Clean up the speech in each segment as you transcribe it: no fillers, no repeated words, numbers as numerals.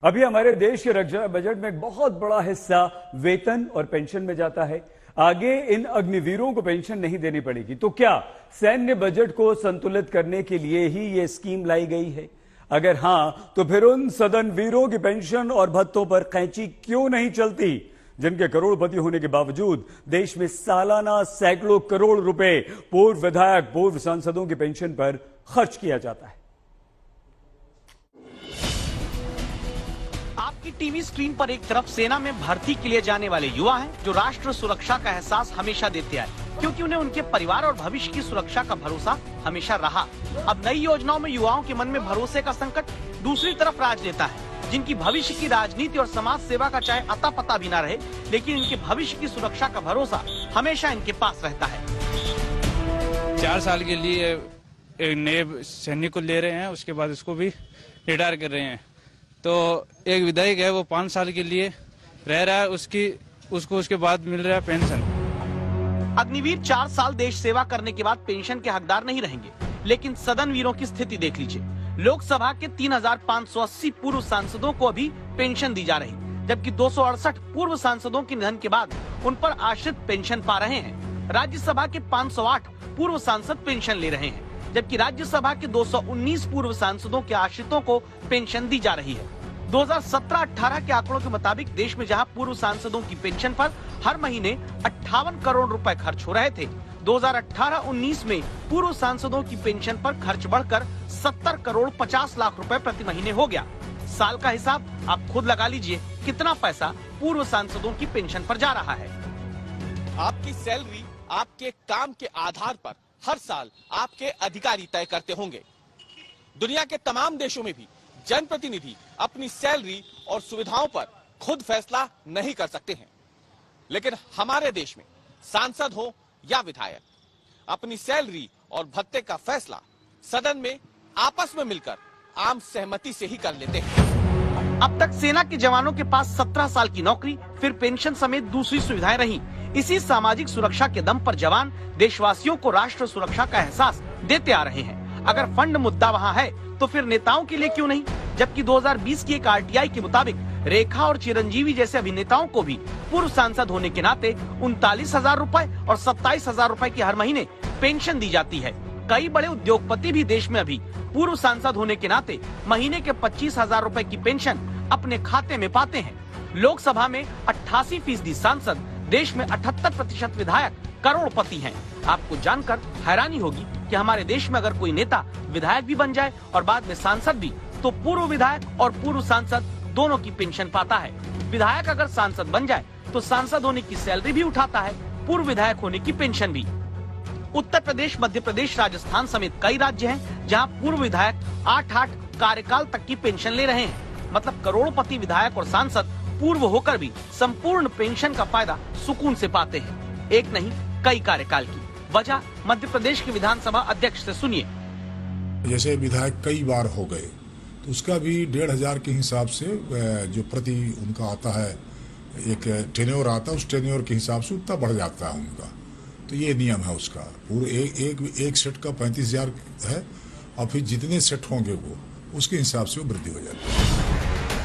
अभी हमारे देश के रक्षा बजट में एक बहुत बड़ा हिस्सा वेतन और पेंशन में जाता है। आगे इन अग्निवीरों को पेंशन नहीं देनी पड़ेगी, तो क्या सैन्य बजट को संतुलित करने के लिए ही यह स्कीम लाई गई है? अगर हां, तो फिर उन सदन वीरों की पेंशन और भत्तों पर कैंची क्यों नहीं चलती, जिनके करोड़पति होने के बावजूद देश में सालाना सैकड़ों करोड़ रुपए पूर्व विधायक, पूर्व सांसदों की पेंशन पर खर्च किया जाता है। आपकी टीवी स्क्रीन पर एक तरफ सेना में भर्ती के लिए जाने वाले युवा हैं, जो राष्ट्र सुरक्षा का एहसास हमेशा देते आए, क्योंकि उन्हें उनके परिवार और भविष्य की सुरक्षा का भरोसा हमेशा रहा। अब नई योजनाओं में युवाओं के मन में भरोसे का संकट। दूसरी तरफ राजनेता है, जिनकी भविष्य की राजनीति और समाज सेवा का चाहे अता पता भी न रहे, लेकिन इनके भविष्य की सुरक्षा का भरोसा हमेशा इनके पास रहता है। 4 साल के लिए एक नए सैनिक को ले रहे हैं, उसके बाद इसको भी रिटायर कर रहे हैं। तो एक विधायक है, वो 5 साल के लिए रह रहा है, उसको उसके बाद मिल रहा है पेंशन। अग्निवीर 4 साल देश सेवा करने के बाद पेंशन के हकदार नहीं रहेंगे, लेकिन सदन वीरों की स्थिति देख लीजिए। लोकसभा के 3580 पूर्व सांसदों को अभी पेंशन दी जा रही, जबकि 268 पूर्व सांसदों के निधन के बाद उन पर आश्रित पेंशन पा रहे हैं। राज्यसभा के 508 पूर्व सांसद पेंशन ले रहे हैं, जबकि राज्यसभा के 219 पूर्व सांसदों के आश्रितों को पेंशन दी जा रही है। 2017-18 के आंकड़ों के मुताबिक देश में जहां पूर्व सांसदों की पेंशन पर हर महीने 58 करोड़ रुपए खर्च हो रहे थे, 2018-19 में पूर्व सांसदों की पेंशन पर खर्च बढ़कर 70 करोड़ 50 लाख रुपए प्रति महीने हो गया। साल का हिसाब आप खुद लगा लीजिए, कितना पैसा पूर्व सांसदों की पेंशन पर जा रहा है। आपकी सैलरी आपके काम के आधार पर हर साल आपके अधिकारी तय करते होंगे। दुनिया के तमाम देशों में भी जनप्रतिनिधि अपनी सैलरी और सुविधाओं पर खुद फैसला नहीं कर सकते हैं, लेकिन हमारे देश में सांसद हो या विधायक अपनी सैलरी और भत्ते का फैसला सदन में आपस में मिलकर आम सहमति से ही कर लेते हैं। अब तक सेना के जवानों के पास 17 साल की नौकरी, फिर पेंशन समेत दूसरी सुविधाएं रही। इसी सामाजिक सुरक्षा के दम पर जवान देशवासियों को राष्ट्र सुरक्षा का एहसास देते आ रहे हैं। अगर फंड मुद्दा वहां है, तो फिर नेताओं के लिए क्यों नहीं? जबकि 2020 की एक आरटीआई के मुताबिक रेखा और चिरंजीवी जैसे अभिनेताओं को भी पूर्व सांसद होने के नाते 39,000 रुपए और 27,000 रुपए की हर महीने पेंशन दी जाती है। कई बड़े उद्योगपति भी देश में अभी पूर्व सांसद होने के नाते महीने के 25,000 रुपए की पेंशन अपने खाते में पाते हैं। लोकसभा में 88% सांसद, देश में 78% विधायक करोड़पति हैं। आपको जानकर हैरानी होगी कि हमारे देश में अगर कोई नेता विधायक भी बन जाए और बाद में सांसद भी, तो पूर्व विधायक और पूर्व सांसद दोनों की पेंशन पाता है। विधायक अगर सांसद बन जाए तो सांसद होने की सैलरी भी उठाता है, पूर्व विधायक होने की पेंशन भी। उत्तर प्रदेश, मध्य प्रदेश, राजस्थान समेत कई राज्य हैं जहां पूर्व विधायक 8 कार्यकाल तक की पेंशन ले रहे हैं। मतलब करोड़पति विधायक और सांसद पूर्व होकर भी संपूर्ण पेंशन का फायदा सुकून से पाते हैं। एक नहीं, कई कार्यकाल की। वजह मध्य प्रदेश के विधानसभा अध्यक्ष से सुनिए। जैसे विधायक कई बार हो गए, तो उसका भी 1,500 के हिसाब से जो प्रति उनका आता है, एक टेन्योर आता है, उस टेन्योर के हिसाब से उतना बढ़ जाता है उनका। तो ये नियम है उसका। पूरे एक सेट का 35,000 है, और फिर जितने सेट होंगे वो उसके हिसाब से वो वृद्धि हो जाती है।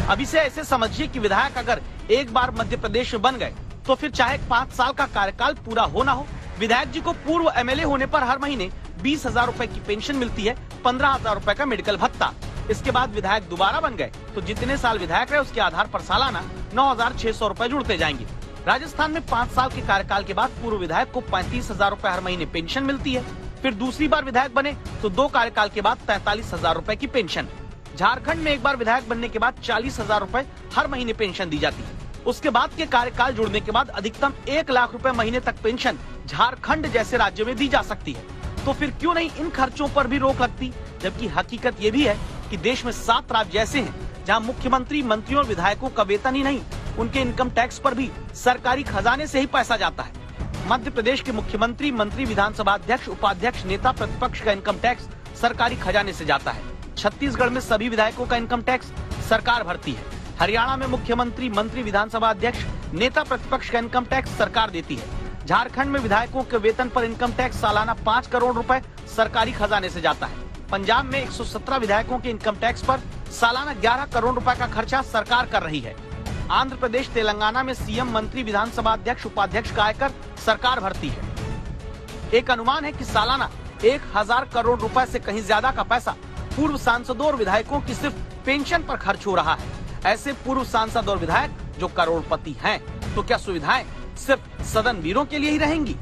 अब इसे ऐसे समझिए कि विधायक अगर एक बार मध्य प्रदेश में बन गए, तो फिर चाहे 5 साल का कार्यकाल पूरा हो ना हो, विधायक जी को पूर्व एमएलए होने पर हर महीने 20,000 रुपए की पेंशन मिलती है, 15,000 रुपए का मेडिकल भत्ता। इसके बाद विधायक दोबारा बन गए तो जितने साल विधायक रहे उसके आधार पर सालाना 9,600 रुपए जुड़ते जाएंगे। राजस्थान में 5 साल के कार्यकाल के बाद पूर्व विधायक को 35,000 रुपए हर महीने पेंशन मिलती है। फिर दूसरी बार विधायक बने तो 2 कार्यकाल के बाद 43,000 रुपए की पेंशन। झारखंड में एक बार विधायक बनने के बाद 40,000 रुपए हर महीने पेंशन दी जाती है। उसके बाद के कार्यकाल जुड़ने के बाद अधिकतम 1 लाख रुपए महीने तक पेंशन झारखंड जैसे राज्यों में दी जा सकती है। तो फिर क्यों नहीं इन खर्चों पर भी रोक लगती? जबकि हकीकत ये भी है कि देश में 7 राज्य ऐसे हैं जहां मुख्यमंत्री, मंत्रियों और विधायकों का वेतन ही नहीं, उनके इनकम टैक्स पर भी सरकारी खजाने से ही पैसा जाता है। मध्य प्रदेश के मुख्यमंत्री, मंत्री, विधानसभा अध्यक्ष, उपाध्यक्ष, नेता प्रतिपक्ष का इनकम टैक्स सरकारी खजाने से जाता है। छत्तीसगढ़ में सभी विधायकों का इनकम टैक्स सरकार भरती है। हरियाणा में मुख्यमंत्री, मंत्री, विधानसभा अध्यक्ष, नेता प्रतिपक्ष का इनकम टैक्स सरकार देती है। झारखंड में विधायकों के वेतन पर इनकम टैक्स सालाना 5 करोड़ रुपए सरकारी खजाने से जाता है। पंजाब में 117 विधायकों के इनकम टैक्स पर सालाना 11 करोड़ रुपए का खर्चा सरकार कर रही है। आंध्र प्रदेश, तेलंगाना में सीएम, मंत्री, विधानसभा अध्यक्ष, उपाध्यक्ष का आयकर सरकार भरती है। एक अनुमान है कि सालाना 1000 करोड़ रुपए से कहीं ज्यादा का पैसा पूर्व सांसदों और विधायकों की सिर्फ पेंशन पर खर्च हो रहा है। ऐसे पूर्व सांसद और विधायक जो करोड़पति हैं, तो क्या सुविधाएं सिर्फ सदन वीरों के लिए ही रहेंगी?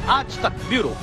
आज तक ब्यूरो।